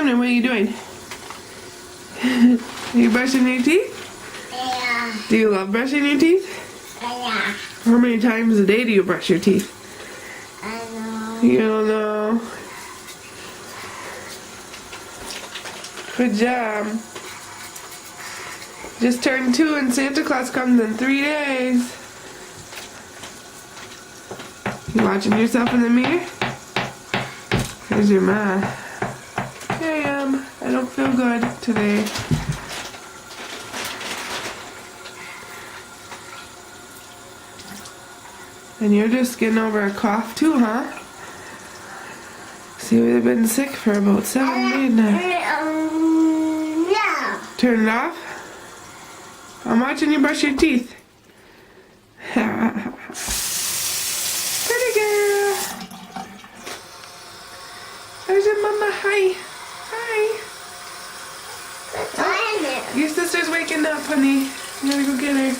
afternoon. What are you doing? Are you brushing your teeth? Yeah. Do you love brushing your teeth? Yeah. How many times a day do you brush your teeth? I know. You don't know. Good job. Just turned 2 and Santa Claus comes in 3 days. You watching yourself in the mirror? Here's your ma. Here I am. I don't feel good today. And you're just getting over a cough too, huh? See, we've been sick for about 7 days now. Yeah. Turn it off. I'm watching you brush your teeth. Pretty girl. There's your mama. Hi. Hi. What's on it? Your sister's waking up, honey. You gotta go get her.